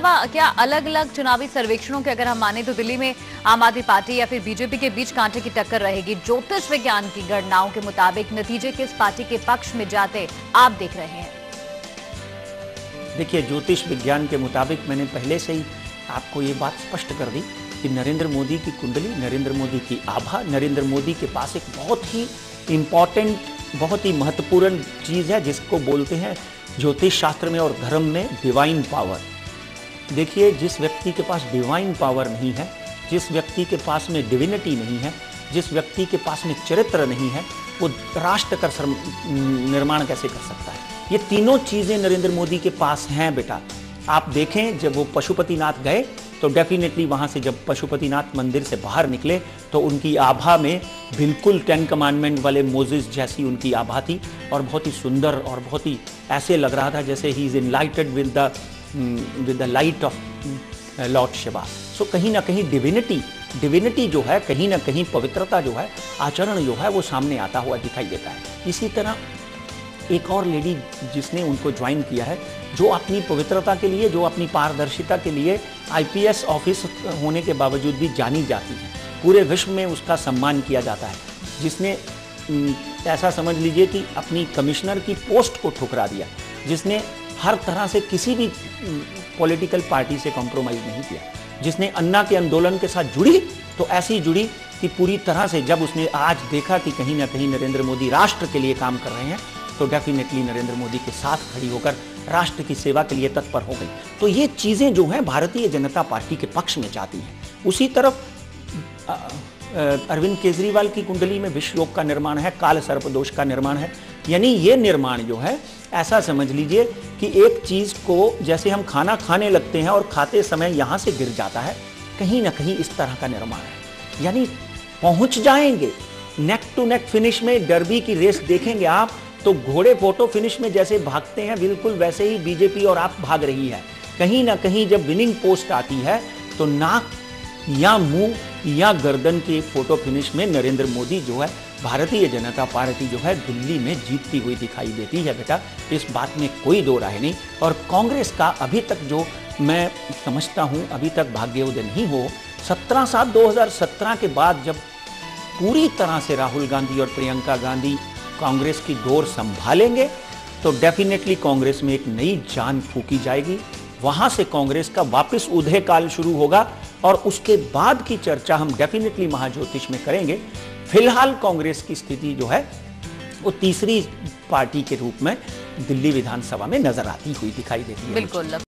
सुषमा, क्या अलग अलग चुनावी सर्वेक्षणों के अगर हम माने तो दिल्ली में आम आदमी पार्टी या फिर बीजेपी के बीच कांटे की टक्कर रहेगी? ज्योतिष विज्ञान की गणनाओं के मुताबिक नतीजे किस पार्टी के पक्ष में जाते आप देख रहे हैं? देखिए, ज्योतिष विज्ञान के मुताबिक मैंने पहले से ही आपको ये बात स्पष्ट कर दी कि नरेंद्र मोदी की कुंडली, नरेंद्र मोदी की आभा, नरेंद्र मोदी के पास एक बहुत ही इंपॉर्टेंट, बहुत ही महत्वपूर्ण चीज़ है जिसको बोलते हैं ज्योतिष शास्त्र में और धर्म में डिवाइन पावर। देखिए, जिस व्यक्ति के पास डिवाइन पावर नहीं है, जिस व्यक्ति के पास में डिविनिटी नहीं है, जिस व्यक्ति के पास में चरित्र नहीं है, वो राष्ट्र का निर्माण कैसे कर सकता है? ये तीनों चीज़ें नरेंद्र मोदी के पास हैं बेटा। आप देखें, जब वो पशुपतिनाथ गए तो डेफिनेटली वहाँ से जब पशुपतिनाथ मंदिर से बाहर निकले तो उनकी आभा में बिल्कुल 10 कमांडमेंट वाले मोजेस जैसी उनकी आभा थी और बहुत ही सुंदर और बहुत ही ऐसे लग रहा था जैसे ही is enlightened with the light of Lord Shiva. So कहीं ना कहीं डिविनिटी जो है, कहीं ना कहीं पवित्रता जो है, आचरण जो है, वो सामने आता हुआ दिखाई देता है। इसी तरह एक और लेडी जिसने उनको ज्वाइन किया है, जो अपनी पवित्रता के लिए, जो अपनी पारदर्शिता के लिए आईपीएस ऑफिस होने के बावजूद भी जानी जाती है, पूरे विश्व में उसका सम्मान किया जाता है, जिसने ऐसा समझ लीजिए कि अपनी कमिश्नर की पोस्ट को ठुकरा दिया, जिसने हर तरह से किसी भी पॉलिटिकल पार्टी से कॉम्प्रोमाइज़ नहीं किया, जिसने अन्ना के आंदोलन के साथ जुड़ी तो ऐसी जुड़ी कि पूरी तरह से जब उसने आज देखा कि कहीं ना कहीं नरेंद्र मोदी राष्ट्र के लिए काम कर रहे हैं तो डेफिनेटली नरेंद्र मोदी के साथ खड़ी होकर राष्ट्र की सेवा के लिए तत्पर हो गई। तो ये चीज़ें जो हैं भारतीय जनता पार्टी के पक्ष में जाती हैं। उसी तरफ अरविंद केजरीवाल की कुंडली में विषयोग का निर्माण है, काल सर्पदोष का निर्माण है। यानी ये निर्माण जो है, ऐसा समझ लीजिए कि एक चीज़ को जैसे हम खाना खाने लगते हैं और खाते समय यहाँ से गिर जाता है, कहीं ना कहीं इस तरह का निर्माण है। यानी पहुँच जाएंगे नेक टू नेक फिनिश में। डर्बी की रेस देखेंगे आप तो घोड़े फोटो फिनिश में जैसे भागते हैं, बिल्कुल वैसे ही बीजेपी और आप भाग रही है। कहीं ना कहीं जब विनिंग पोस्ट आती है तो नाक या मुंह या गर्दन के फोटो फिनिश में नरेंद्र मोदी जो है, भारतीय जनता पार्टी जो है, दिल्ली में जीतती हुई दिखाई देती है बेटा। इस बात में कोई दो राय नहीं। और कांग्रेस का अभी तक जो मैं समझता हूँ, अभी तक भाग्योदय नहीं हो। 17/7/2017 के बाद जब पूरी तरह से राहुल गांधी और प्रियंका गांधी कांग्रेस की डोर संभालेंगे तो डेफिनेटली कांग्रेस में एक नई जान फूकी जाएगी। वहां से कांग्रेस का वापस उदय काल शुरू होगा और उसके बाद की चर्चा हम डेफिनेटली महाज्योतिष में करेंगे। फिलहाल कांग्रेस की स्थिति जो है वो तीसरी पार्टी के रूप में दिल्ली विधानसभा में नजर आती हुई दिखाई देती है। बिल्कुल।